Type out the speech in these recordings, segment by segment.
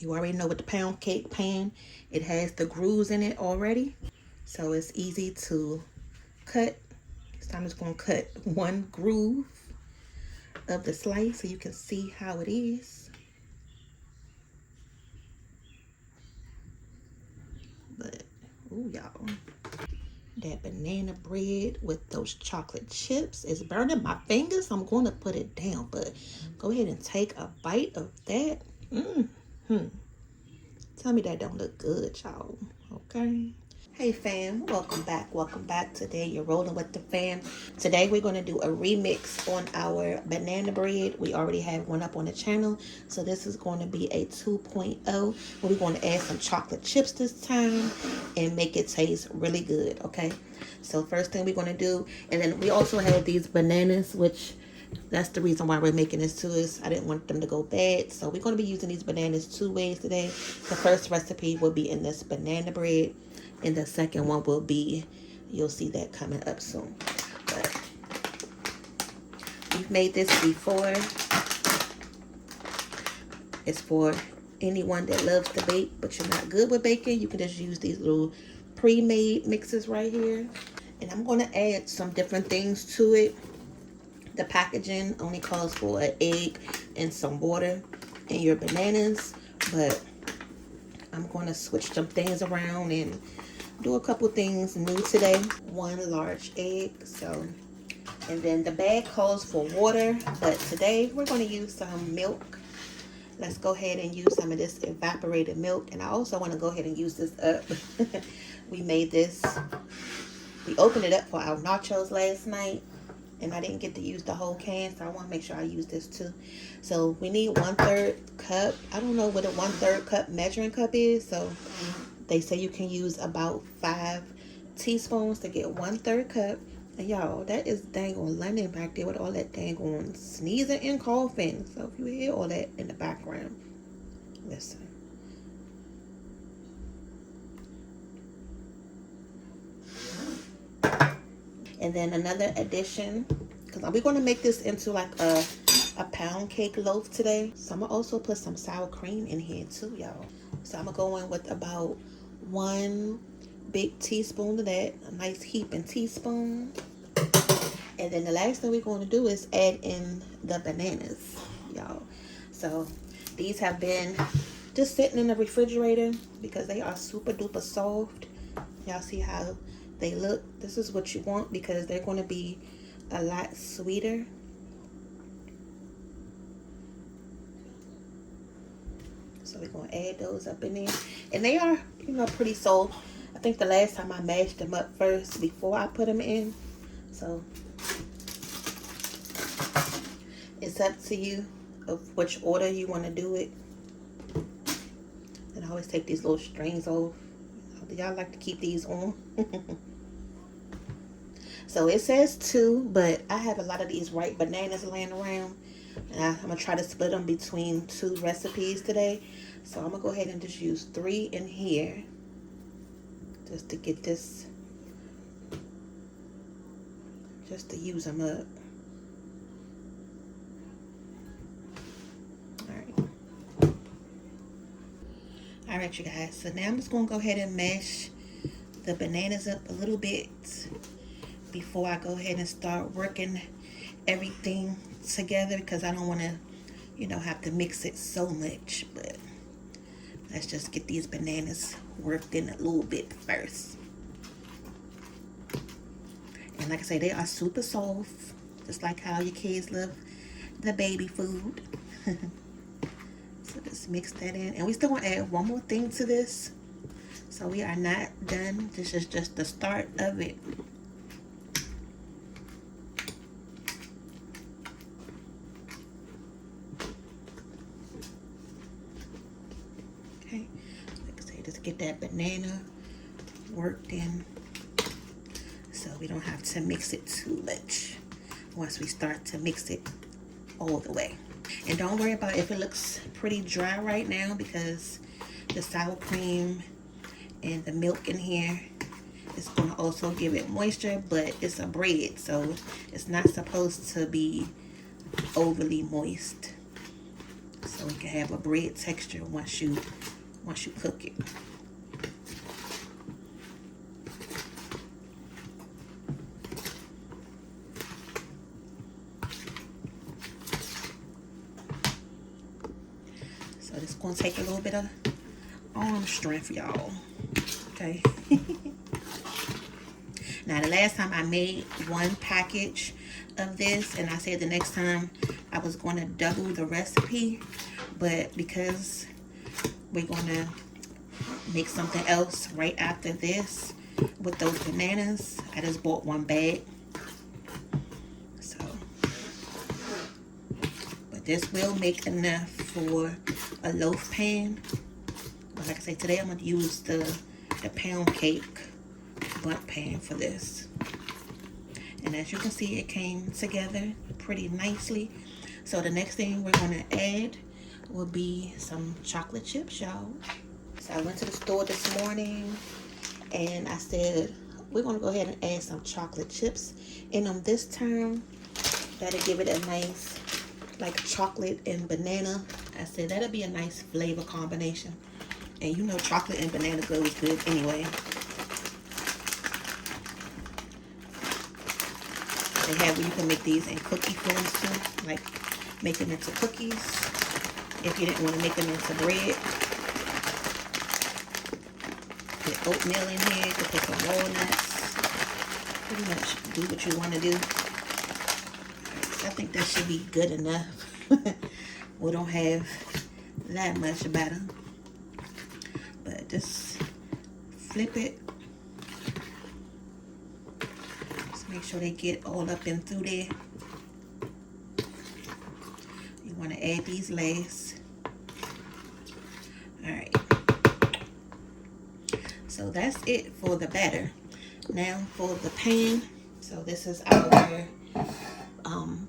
You already know with the pound cake pan, it has the grooves in it already. So it's easy to cut. So I'm just going to cut one groove of the slice so you can see how it is. But, ooh, y'all. That banana bread with those chocolate chips is burning my fingers. I'm going to put it down, but go ahead and take a bite of that. Tell me that don't look good, y'all. Okay. Hey fam, welcome back. Today you're rolling with the fam. Today we're going to do a remix on our banana bread. We already have one up on the channel, so this is going to be a 2.0 where we're going to add some chocolate chips this time and make it taste really good. Okay, so first thing we're going to do, and then we also have these bananas, which that's the reason why we're making this too, is I didn't want them to go bad. So we're going to be using these bananas 2 ways today. The first recipe will be in this banana bread, and the second one will be, you'll see that coming up soon. But we've made this before. It's for anyone that loves to bake but you're not good with baking. You can just use these little pre-made mixes right here. And I'm going to add some different things to it. The packaging only calls for an egg and some water and your bananas, but I'm going to switch some things around and do a couple things new today. 1 large egg, and then the bag calls for water, but today we're going to use some milk. Let's go ahead and use some of this evaporated milk, and I also want to go ahead and use this up. We made this, we opened it up for our nachos last night, and I didn't get to use the whole can, so I want to make sure I use this too. So we need 1/3 cup. I don't know what a 1/3 cup measuring cup is, so they say you can use about 5 teaspoons to get 1/3 cup. And y'all, that is dang on London back there with all that dang on sneezing and coughing. So if you hear all that in the background, listen. And then another addition, because we're going to make this into like a pound cake loaf today. So I'm going to also put some sour cream in here too, y'all. So I'm going to go in with about 1 big teaspoon of that, a nice heaping teaspoon. And then the last thing we're going to do is add in the bananas, y'all. So these have been just sitting in the refrigerator because they are super duper soft. Y'all see how they look? This is what you want because they're going to be a lot sweeter. So we're going to add those up in there. And they are, you know, pretty soft. I think the last time I mashed them up first before I put them in. So it's up to you of which order you want to do it. And I always take these little strings off. Y'all like to keep these on. So it says 2, but I have a lot of these ripe bananas laying around, and I'm gonna try to split them between 2 recipes today. So I'm gonna go ahead and just use 3 in here just to get this, just to use them up. All right, you guys, so now I'm just gonna go ahead and mash the bananas up a little bit before I go ahead and start working everything together, because I don't want to, you know, have to mix it so much. But let's just get these bananas worked in a little bit first. And like I say, they are super soft, just like how your kids love the baby food. So just mix that in, and we still want to add one more thing to this, so we are not done. This is just the start of it. Okay, like I say, just get that banana worked in so we don't have to mix it too much once we start to mix it all the way. And don't worry about if it looks pretty dry right now, because the sour cream and the milk in here is going to also give it moisture, but it's a bread, so it's not supposed to be overly moist. so it can have a bread texture once you cook it. So this is going to take a little bit of arm strength, y'all. Okay. Now, the last time I made one package of this, and I said the next time I was going to double the recipe, but because we're going to make something else right after this with those bananas, I just bought one bag. So, but this will make enough for a loaf pan. But like I say, today I'm going to use the pound cake bundt pan for this. And as you can see, it came together pretty nicely. So the next thing we're going to add will be some chocolate chips, y'all. So I went to the store this morning and I said we're going to go ahead and add some chocolate chips in them this time. That'll give it a nice, like, chocolate and banana. I said that'll be a nice flavor combination. And you know chocolate and banana goes good anyway. They have where you can make these in cookie forms too, like make them into cookies if you didn't want to make them into bread. Put oatmeal in here, you can put some walnuts. Pretty much do what you want to do. I think that should be good enough. We don't have that much batter, but just flip it. Make sure they get all up and through there. You want to add these last. Alright. So that's it for the batter. Now for the pan. So this is our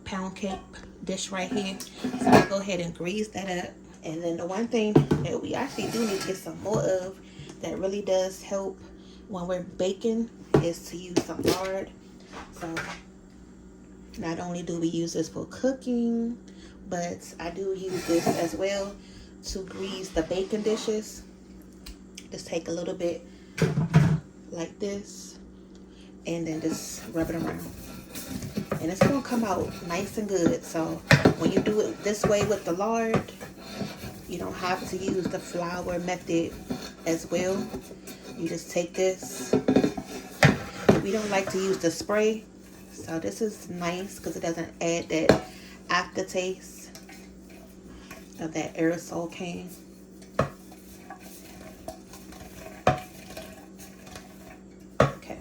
pound cake dish right here. So I'll go ahead and grease that up. And then the one thing that we actually do need to get some more of that really does help when we're baking is to use some lard. So not only do we use this for cooking, but I do use this as well to grease the baking dishes. Just take a little bit like this and then just rub it around. And it's going to come out nice and good. So when you do it this way with the lard, you don't have to use the flour method as well. You just take this. We don't like to use the spray, so this is nice because it doesn't add that aftertaste of that aerosol can. Okay,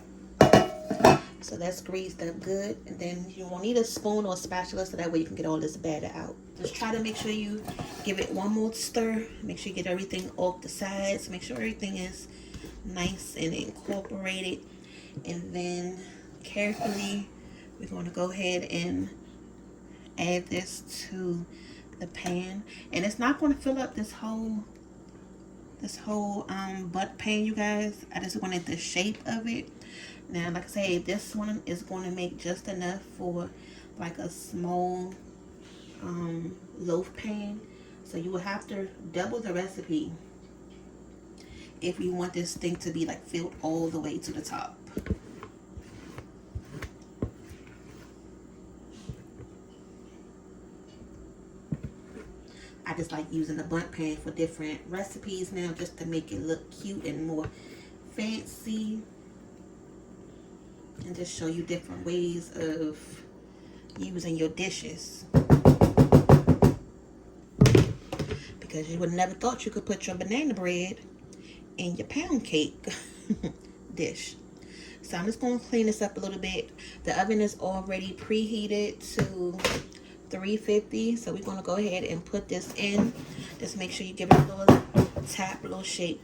so that's greased up good, and then you won't need a spoon or a spatula so that way you can get all this batter out. Just try to make sure you give it one more stir. Make sure you get everything off the sides. Make sure everything is nice and incorporated. And then carefully we're going to go ahead and add this to the pan. And it's not going to fill up this whole bundt pan, you guys. I just wanted the shape of it. Now, like I say, this one is going to make just enough for like a small loaf pan. So you will have to double the recipe if you want this thing to be like filled all the way to the top. I just like using the bundt pan for different recipes now, just to make it look cute and more fancy, and just show you different ways of using your dishes. Because you would never thought you could put your banana bread in your pound cake dish. So I'm just going to clean this up a little bit. The oven is already preheated to 350. So we're going to go ahead and put this in. Just make sure you give it a little tap, a little shake.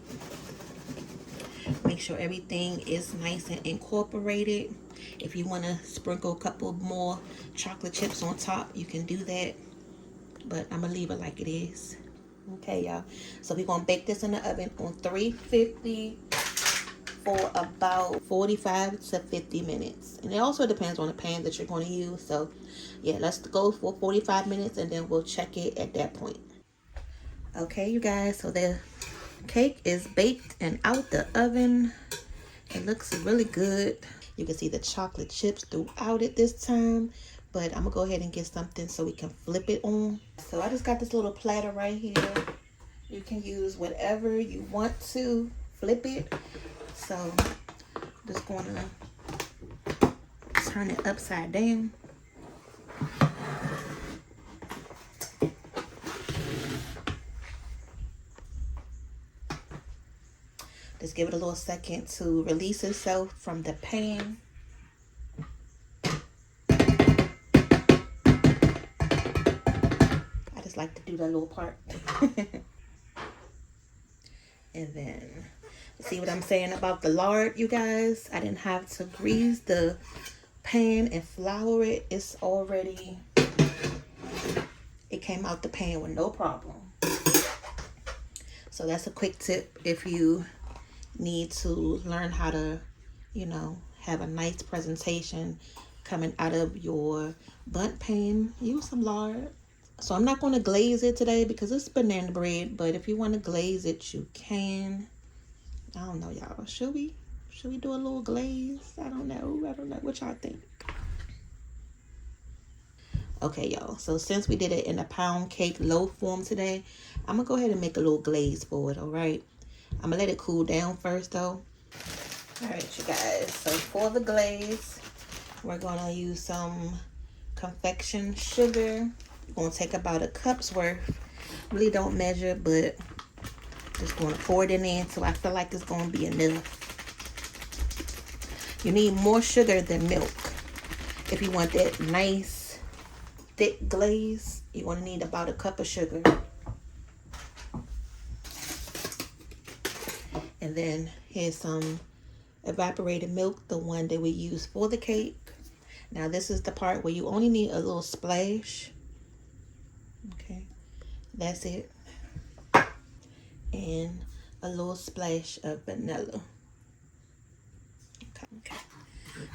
Make sure everything is nice and incorporated. If you want to sprinkle a couple more chocolate chips on top, you can do that. But I'm going to leave it like it is. Okay, y'all. So we're going to bake this in the oven on 350 for about 45 to 50 minutes. And it also depends on the pan that you're going to use. So, yeah, let's go for 45 minutes and then we'll check it at that point. Okay, you guys, so the cake is baked and out the oven. It looks really good. You can see the chocolate chips throughout it this time, but I'm gonna go ahead and get something so we can flip it on. So I just got this little platter right here. You can use whatever you want to flip it. So I'm just gonna turn it upside down. Just give it a little second to release itself from the pan. I just like to do that little part. And then, see what I'm saying about the lard, you guys? I didn't have to grease the pan and flour it. It's already, it came out the pan with no problem. So that's a quick tip if you need to learn how to, you know, have a nice presentation coming out of your bundt pan. Use some lard. So I'm not going to glaze it today because it's banana bread, but if you want to glaze it, you can. I don't know, y'all. Should we do a little glaze? I don't know what y'all think. Okay, y'all, so since we did it in a pound cake loaf form today, I'm gonna go ahead and make a little glaze for it. All right, I'm gonna let it cool down first though. All right, you guys, so for the glaze, we're gonna use some confection sugar. We're gonna take about a cup's worth. Really don't measure, but just gonna pour it in there until I feel like it's gonna be enough. You need more sugar than milk if you want that nice thick glaze. You're going to need about a cup of sugar. And then here's some evaporated milk, the one that we use for the cake. Now this is the part where you only need a little splash. Okay, that's it. And a little splash of vanilla. Okay.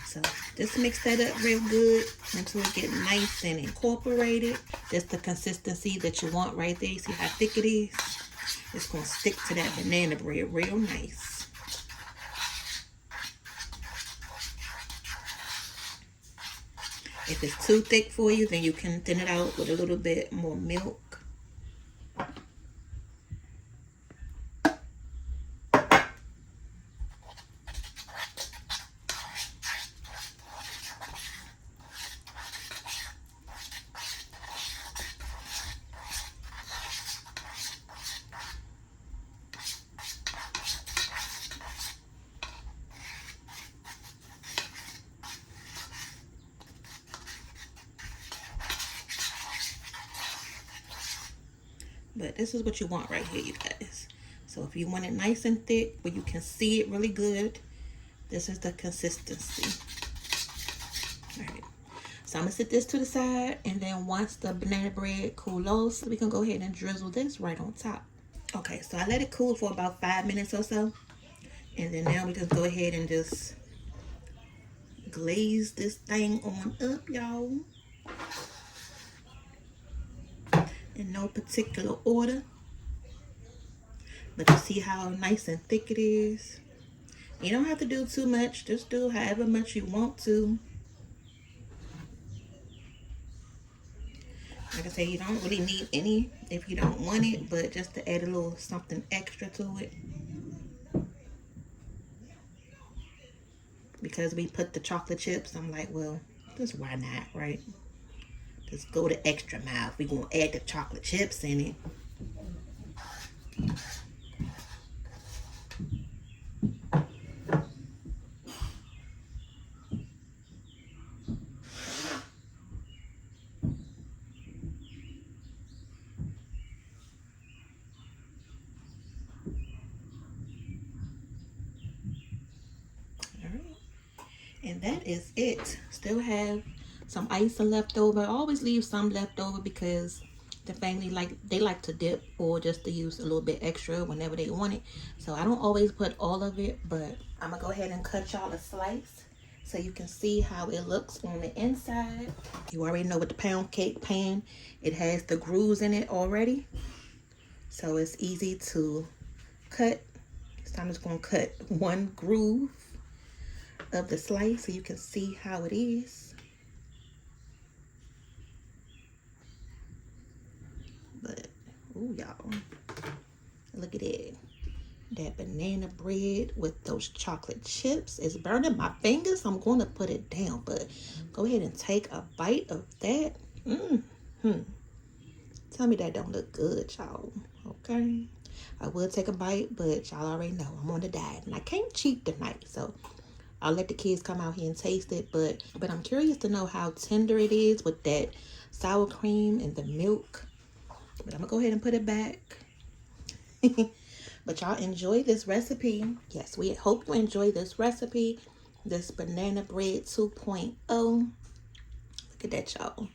So just mix that up real good until it gets nice and incorporated. That's the consistency that you want right there. You see how thick it is? It's going to stick to that banana bread real nice. If it's too thick for you, then you can thin it out with a little bit more milk. But this is what you want right here, you guys. So if you want it nice and thick where you can see it really good, this is the consistency. All right. So I'm gonna set this to the side, and then once the banana bread cools, we can go ahead and drizzle this right on top. Okay, so I let it cool for about 5 minutes or so. And then now we just go ahead and just glaze this thing on up, y'all. In no particular order, but you see how nice and thick it is. You don't have to do too much, just do however much you want to. Like I say, you don't really need any if you don't want it, but just to add a little something extra to it, because we put the chocolate chips, I'm like, well, just why not, right? Just go the extra mile. We're going to add the chocolate chips in it. Alright. And that is it. Still have some icing left over. I always leave some left over because the family like to dip or just to use a little bit extra whenever they want it. So I don't always put all of it, but I'm gonna go ahead and cut y'all a slice so you can see how it looks on the inside. You already know with the pound cake pan, it has the grooves in it already. So it's easy to cut. So I'm just going to cut one groove of the slice so you can see how it is. But, ooh, y'all, look at it. That banana bread with those chocolate chips is burning my fingers. I'm going to put it down, but go ahead and take a bite of that. Tell me that don't look good, y'all. Okay? I will take a bite, but y'all already know I'm on a diet and I can't cheat tonight. So I'll let the kids come out here and taste it. But I'm curious to know how tender it is with that sour cream and the milk. But I'm going to go ahead and put it back. But y'all enjoy this recipe. Yes, we hope you enjoy this recipe. This banana bread 2.0. Look at that, y'all.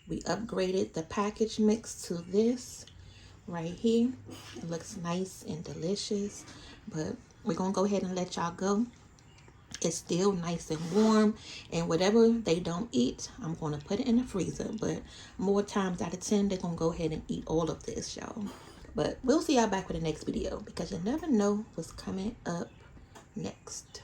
We upgraded the package mix to this right here. It looks nice and delicious. But we're going to go ahead and let y'all go. It's still nice and warm, and whatever they don't eat, I'm going to put it in the freezer. But more times out of 10, they're going to go ahead and eat all of this, y'all. But we'll see y'all back with the next video, because you never know what's coming up next.